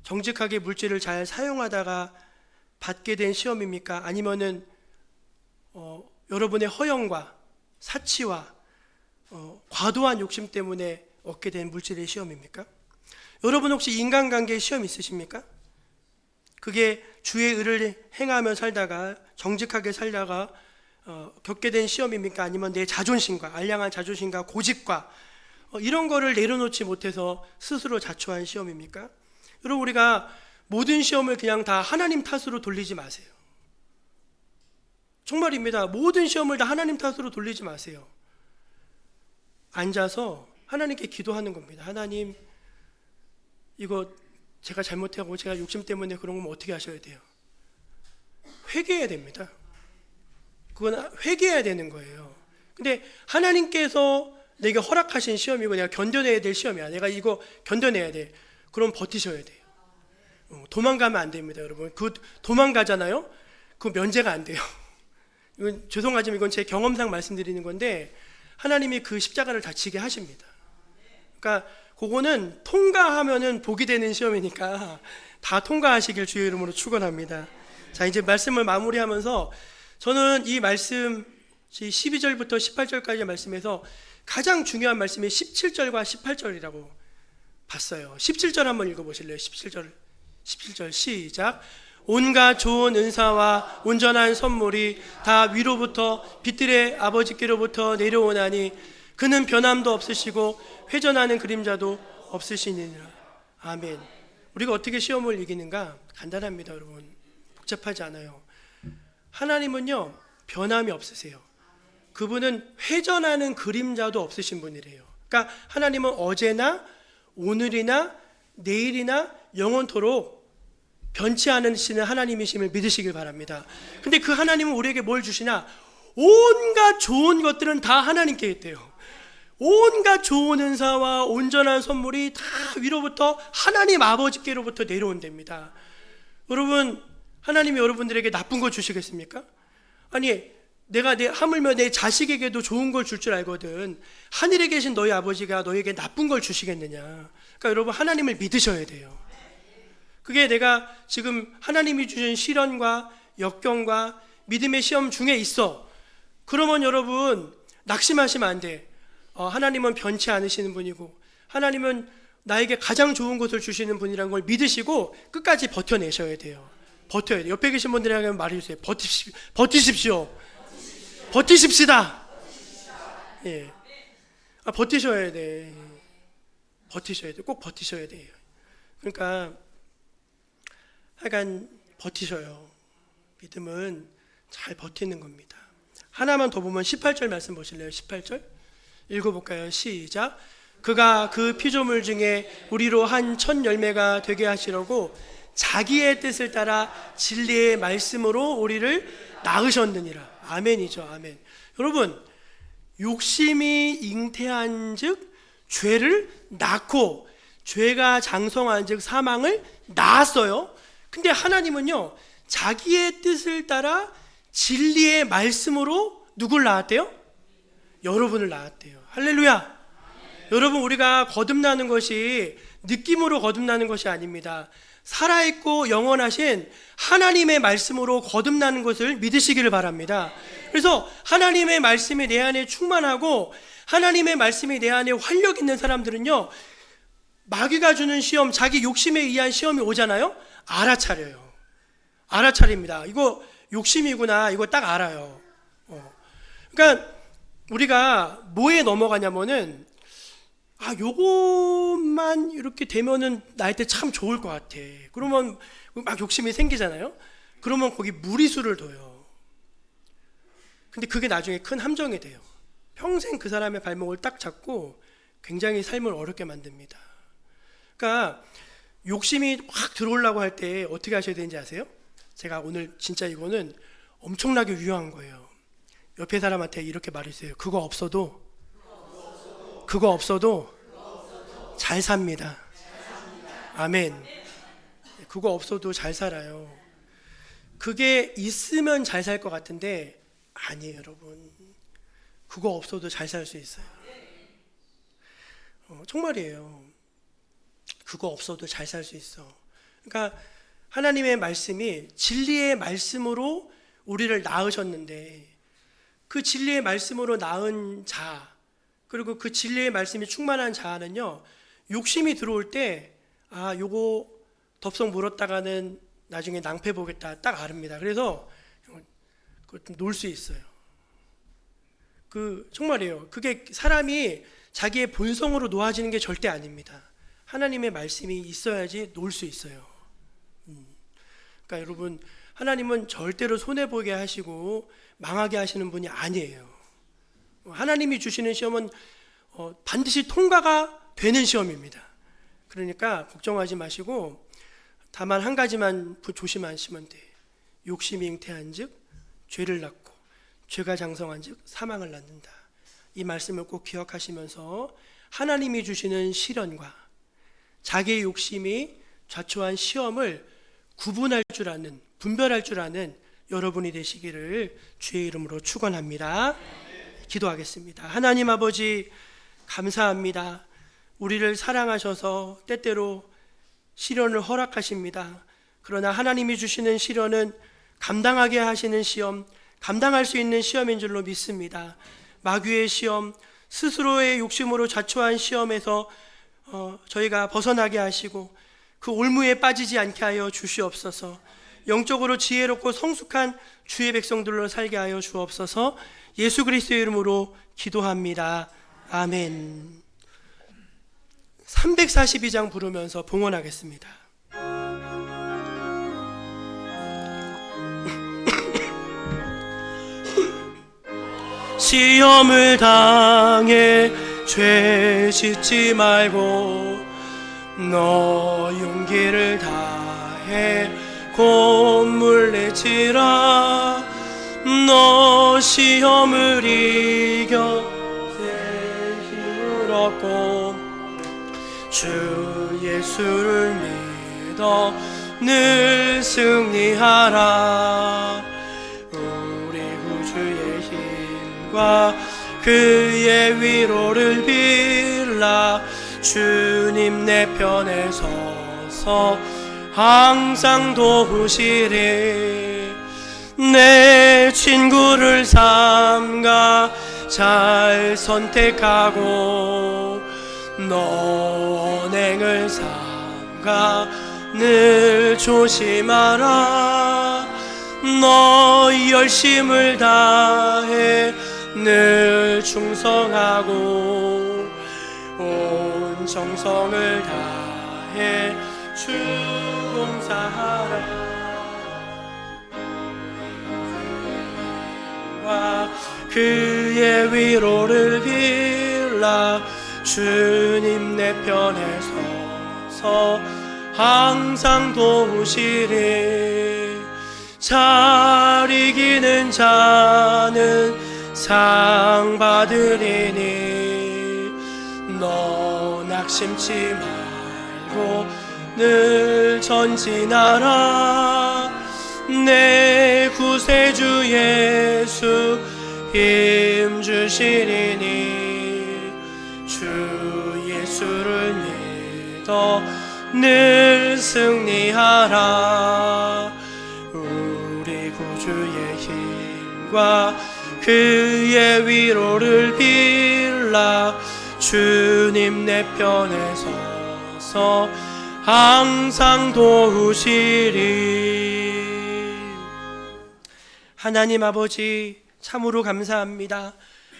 정직하게 물질을 잘 사용하다가 받게 된 시험입니까? 아니면은 여러분의 허영과 사치와 과도한 욕심 때문에 얻게 된 물질의 시험입니까? 여러분 혹시 인간관계에 시험 있으십니까? 그게 주의 의를 행하며 살다가 정직하게 살다가 겪게 된 시험입니까? 아니면 내 자존심과 알량한 자존심과 고집과 이런 거를 내려놓지 못해서 스스로 자초한 시험입니까? 여러분, 우리가 모든 시험을 그냥 다 하나님 탓으로 돌리지 마세요. 정말입니다. 모든 시험을 다 하나님 탓으로 돌리지 마세요. 앉아서 하나님께 기도하는 겁니다. 하나님, 이거 제가 잘못하고 제가 욕심 때문에 그런 거면 어떻게 하셔야 돼요? 회개해야 됩니다. 그건 회개해야 되는 거예요. 근데 하나님께서 내게 허락하신 시험이고 내가 견뎌내야 될 시험이야. 내가 이거 견뎌내야 돼. 그럼 버티셔야 돼요. 도망가면 안 됩니다, 여러분. 그 도망가잖아요. 그 면제가 안 돼요. 이건 죄송하지만 이건 제 경험상 말씀드리는 건데 하나님이 그 십자가를 다 지게 하십니다. 그러니까 그거는 통과하면은 복이 되는 시험이니까 다 통과하시길 주의 이름으로 축원합니다. 자, 이제 말씀을 마무리하면서 저는 이 말씀 12절부터 18절까지의 말씀에서 가장 중요한 말씀이 17절과 18절이라고 봤어요. 17절 한번 읽어보실래요? 17절 17절 시작. 온갖 좋은 은사와 온전한 선물이 다 위로부터 빛들의 아버지께로부터 내려오나니 그는 변함도 없으시고 회전하는 그림자도 없으시니라. 아멘. 우리가 어떻게 시험을 이기는가? 간단합니다, 여러분. 복잡하지 않아요. 하나님은요, 변함이 없으세요. 그분은 회전하는 그림자도 없으신 분이래요. 그러니까 하나님은 어제나 오늘이나 내일이나 영원토록 변치 않으시는 하나님이심을 믿으시길 바랍니다. 근데 그 하나님은 우리에게 뭘 주시나? 온갖 좋은 것들은 다 하나님께 있대요. 온갖 좋은 은사와 온전한 선물이 다 위로부터 하나님 아버지께로부터 내려온답니다. 여러분, 하나님이 여러분들에게 나쁜 거 주시겠습니까? 아니, 내가 하물며 내 자식에게도 좋은 걸 줄 줄 알거든. 하늘에 계신 너희 아버지가 너에게 나쁜 걸 주시겠느냐? 그러니까 여러분, 하나님을 믿으셔야 돼요. 그게 내가 지금 하나님이 주신 시련과 역경과 믿음의 시험 중에 있어. 그러면 여러분, 낙심하시면 안 돼. 하나님은 변치 않으시는 분이고 하나님은 나에게 가장 좋은 것을 주시는 분이라는 걸 믿으시고 끝까지 버텨내셔야 돼요. 버텨야 돼요. 옆에 계신 분들에게 말해주세요. 버티십시오. 버티십시다. 예. 버티셔야 돼. 버티셔야 돼. 꼭 버티셔야 돼요. 그러니까 하여간 버티셔요. 믿음은 잘 버티는 겁니다. 하나만 더 보면 18절 말씀 보실래요? 18절 읽어볼까요? 시작. 그가 그 피조물 중에 우리로 한 첫 열매가 되게 하시려고 자기의 뜻을 따라 진리의 말씀으로 우리를 낳으셨느니라. 아멘이죠. 아멘. 여러분, 욕심이 잉태한 즉 죄를 낳고 죄가 장성한 즉 사망을 낳았어요. 근데 하나님은요, 자기의 뜻을 따라 진리의 말씀으로 누굴 낳았대요? 여러분을 낳았대요. 할렐루야. 여러분, 우리가 거듭나는 것이 느낌으로 거듭나는 것이 아닙니다. 살아있고 영원하신 하나님의 말씀으로 거듭나는 것을 믿으시기를 바랍니다. 그래서 하나님의 말씀이 내 안에 충만하고 하나님의 말씀이 내 안에 활력 있는 사람들은요, 마귀가 주는 시험, 자기 욕심에 의한 시험이 오잖아요. 알아차려요. 알아차립니다. 이거 욕심이구나. 이거 딱 알아요. 그러니까 우리가 뭐에 넘어가냐면은 요것만 이렇게 되면은 나한테 참 좋을 것 같아. 그러면 막 욕심이 생기잖아요. 그러면 거기 무리수를 둬요. 근데 그게 나중에 큰 함정이 돼요. 평생 그 사람의 발목을 딱 잡고 굉장히 삶을 어렵게 만듭니다. 그러니까 욕심이 확 들어오려고 할 때 어떻게 하셔야 되는지 아세요? 제가 오늘 진짜 이거는 엄청나게 유용한 거예요. 옆에 사람한테 이렇게 말해주세요. 그거 없어도 잘 삽니다. 아멘. 그거 없어도 잘 살아요. 그게 있으면 잘 살 것 같은데 아니에요, 여러분. 그거 없어도 잘 살 수 있어요. 정말이에요. 그거 없어도 잘 살 수 있어. 그러니까 하나님의 말씀이 진리의 말씀으로 우리를 낳으셨는데 그 진리의 말씀으로 낳은 자, 그리고 그 진리의 말씀이 충만한 자는요, 욕심이 들어올 때 요거 덥석 물었다가는 나중에 낭패 보겠다 딱 아릅니다. 그래서 좀 놀 수 있어요. 정말이에요. 그게 사람이 자기의 본성으로 놓아지는 게 절대 아닙니다. 하나님의 말씀이 있어야지 놀 수 있어요. 그러니까 여러분, 하나님은 절대로 손해보게 하시고 망하게 하시는 분이 아니에요. 하나님이 주시는 시험은 반드시 통과가 되는 시험입니다. 그러니까 걱정하지 마시고 다만 한 가지만 조심하시면 돼요. 욕심이 잉태한 즉 죄를 낳고 죄가 장성한 즉 사망을 낳는다. 이 말씀을 꼭 기억하시면서 하나님이 주시는 시련과 자기의 욕심이 자초한 시험을 구분할 줄 아는, 분별할 줄 아는 여러분이 되시기를 주의 이름으로 축원합니다. 기도하겠습니다. 하나님 아버지, 감사합니다. 우리를 사랑하셔서 때때로 시련을 허락하십니다. 그러나 하나님이 주시는 시련은 감당하게 하시는 시험, 감당할 수 있는 시험인 줄로 믿습니다. 마귀의 시험, 스스로의 욕심으로 자초한 시험에서 저희가 벗어나게 하시고 그 올무에 빠지지 않게 하여 주시옵소서. 영적으로 지혜롭고 성숙한 주의 백성들로 살게 하여 주옵소서. 예수 그리스도의 이름으로 기도합니다. 아멘. 342장 부르면서 봉헌하겠습니다. 시험을 당해 죄 짓지 말고 너 용기를 다해 곤물 내치라. 너 시험을 이겨 새 힘을 얻고 주 예수를 믿어 늘 승리하라. 우리 구주의 힘과 그의 위로를 빌라. 주님 내 편에 서서 항상 도우시리. 내 친구를 삼가 잘 선택하고 너 언행을 삼가 늘 조심하라. 너 열심을 다해 늘 충성하고 온 정성을 다해 주 봉사하라. 그의 위로를 빌라. 주님 내 편에 서서 항상 도우시리. 잘 이기는 자는 상 받으리니 너 낙심치 말고 늘 전진하라. 내 구세주 예수 힘 주시리니 주 예수를 믿어 늘 승리하라. 우리 구주의 힘과 그의 위로를 빌라. 주님 내 편에 서서 항상 도우시리. 하나님 아버지, 참으로 감사합니다.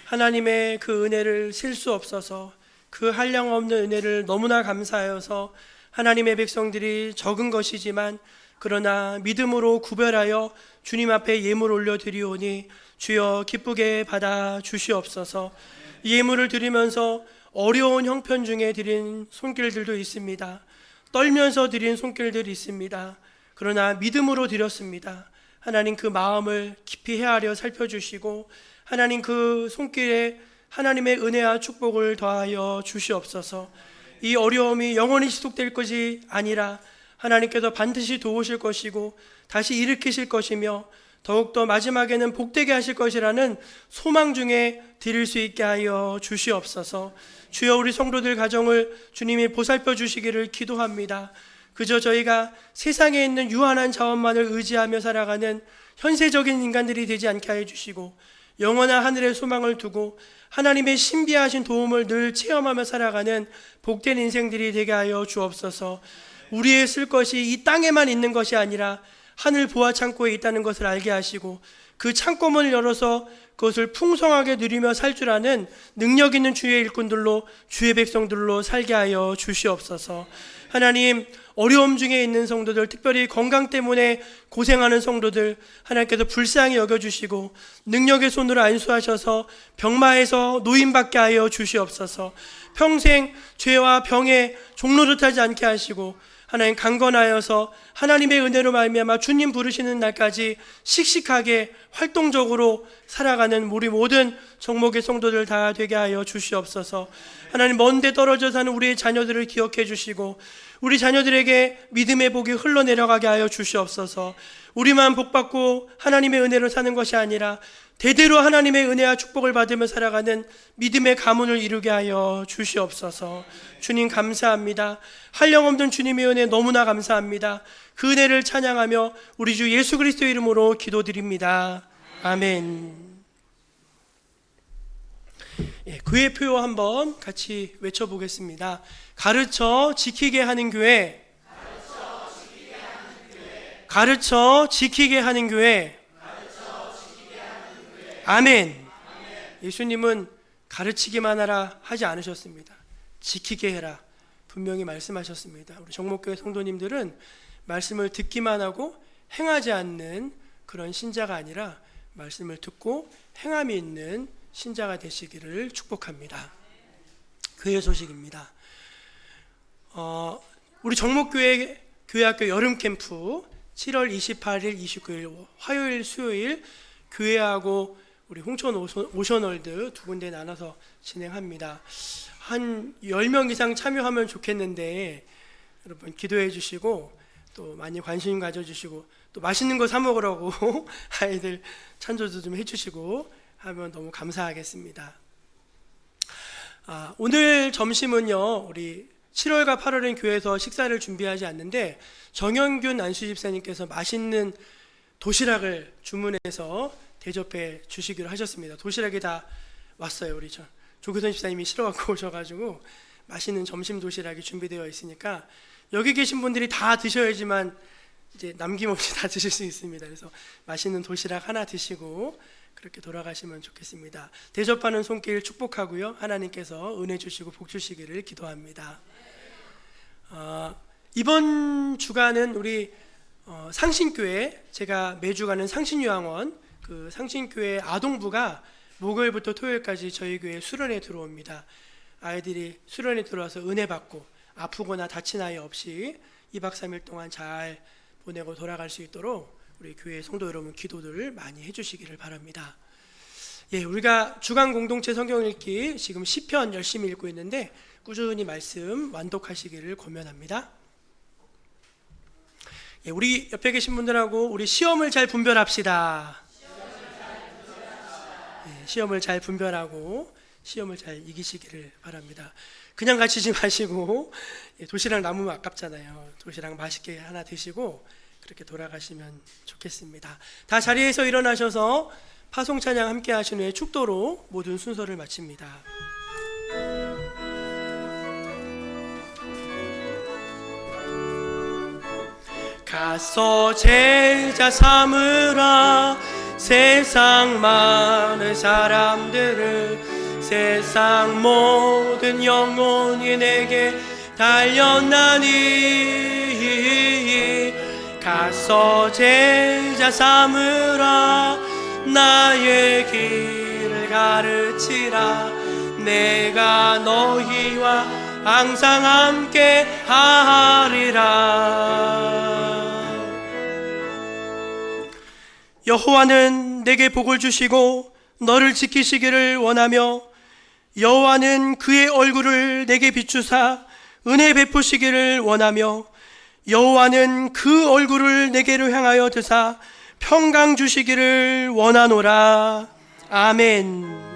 하나님의 그 은혜를 셀 수 없어서 그 한량없는 은혜를 너무나 감사하여서 하나님의 백성들이 적은 것이지만 그러나 믿음으로 구별하여 주님 앞에 예물 올려드리오니 주여 기쁘게 받아 주시옵소서. 예물을 드리면서 어려운 형편 중에 드린 손길들도 있습니다. 떨면서 드린 손길들이 있습니다. 그러나 믿음으로 드렸습니다. 하나님 그 마음을 깊이 헤아려 살펴주시고 하나님 그 손길에 하나님의 은혜와 축복을 더하여 주시옵소서. 이 어려움이 영원히 지속될 것이 아니라 하나님께서 반드시 도우실 것이고 다시 일으키실 것이며 더욱더 마지막에는 복되게 하실 것이라는 소망 중에 드릴 수 있게 하여 주시옵소서. 주여 우리 성도들 가정을 주님이 보살펴 주시기를 기도합니다. 그저 저희가 세상에 있는 유한한 자원만을 의지하며 살아가는 현세적인 인간들이 되지 않게 하여 주시고 영원한 하늘의 소망을 두고 하나님의 신비하신 도움을 늘 체험하며 살아가는 복된 인생들이 되게 하여 주옵소서. 우리의 쓸 것이 이 땅에만 있는 것이 아니라 하늘 보화 창고에 있다는 것을 알게 하시고 그 창고문을 열어서 그것을 풍성하게 누리며 살 줄 아는 능력 있는 주의 일꾼들로 주의 백성들로 살게 하여 주시옵소서. 하나님, 어려움 중에 있는 성도들, 특별히 건강 때문에 고생하는 성도들 하나님께서 불쌍히 여겨주시고 능력의 손으로 안수하셔서 병마에서 노임받게 하여 주시옵소서. 평생 죄와 병에 종노릇하지 않게 하시고 하나님 강건하여서 하나님의 은혜로 말미암아 주님 부르시는 날까지 씩씩하게 활동적으로 살아가는 우리 모든 정목의 성도들 다 되게 하여 주시옵소서. 하나님, 먼데 떨어져 사는 우리의 자녀들을 기억해 주시고 우리 자녀들에게 믿음의 복이 흘러내려가게 하여 주시옵소서. 우리만 복받고 하나님의 은혜로 사는 것이 아니라 대대로 하나님의 은혜와 축복을 받으며 살아가는 믿음의 가문을 이루게 하여 주시옵소서. 주님 감사합니다. 한량없는 주님의 은혜 너무나 감사합니다. 그 은혜를 찬양하며 우리 주 예수 그리스도의 이름으로 기도드립니다. 아멘. 교회 표어 한번 같이 외쳐보겠습니다. 가르쳐 지키게 하는 교회, 가르쳐 지키게 하는 교회. 아멘. 예수님은 가르치기만 하라 하지 않으셨습니다. 지키게 해라 분명히 말씀하셨습니다. 우리 정목교회 성도님들은 말씀을 듣기만 하고 행하지 않는 그런 신자가 아니라 말씀을 듣고 행함이 있는 신자가 되시기를 축복합니다. 교회 소식입니다. 우리 정목교회 교회학교 여름 캠프 7월 28일, 29일 화요일, 수요일 교회하고 우리 홍천 오션월드 두 군데 나눠서 진행합니다. 한 10명 이상 참여하면 좋겠는데 여러분 기도해 주시고 또 많이 관심 가져주시고 또 맛있는 거 사 먹으라고 아이들 찬조도 좀 해주시고 하면 너무 감사하겠습니다. 오늘 점심은요, 우리 7월과 8월엔 교회에서 식사를 준비하지 않는데 정현균 안수 집사님께서 맛있는 도시락을 주문해서 대접해 주시기로 하셨습니다. 도시락이 다 왔어요. 우리 조규선 집사님이 실어갖고 오셔가지고 맛있는 점심 도시락이 준비되어 있으니까 여기 계신 분들이 다 드셔야지만 이제 남김없이 다 드실 수 있습니다. 그래서 맛있는 도시락 하나 드시고 그렇게 돌아가시면 좋겠습니다. 대접하는 손길 축복하고요, 하나님께서 은혜 주시고 복 주시기를 기도합니다. 이번 주간은 우리 상신교회, 제가 매주 가는 상신요양원, 그 상신교회 아동부가 목요일부터 토요일까지 저희 교회 수련회 들어옵니다. 아이들이 수련회 들어와서 은혜 받고 아프거나 다친 아이 없이 2박 3일 동안 잘 보내고 돌아갈 수 있도록 우리 교회 성도 여러분 기도들 많이 해주시기를 바랍니다. 예, 우리가 주간 공동체 성경 읽기 지금 시편 열심히 읽고 있는데 꾸준히 말씀 완독하시기를 권면합니다. 예, 우리 옆에 계신 분들하고 우리 시험을 잘 분별합시다. 예, 시험을 잘 분별하고 시험을 잘 이기시기를 바랍니다. 그냥 가시지 마시고 도시락 남으면 아깝잖아요. 도시락 맛있게 하나 드시고 그렇게 돌아가시면 좋겠습니다. 다 자리에서 일어나셔서 파송 찬양 함께 하신 후에 축도로 모든 순서를 마칩니다. 가서 제자 삼으라 세상 많은 사람들을 세상 모든 영혼이 내게 달렸나니 가서 제자 삼으라 나의 길을 가르치라 내가 너희와 항상 함께 하리라. 여호와는 내게 복을 주시고 너를 지키시기를 원하며 여호와는 그의 얼굴을 내게 비추사 은혜 베푸시기를 원하며 여호와는 그 얼굴을 내게로 향하여 드사 평강 주시기를 원하노라. 아멘.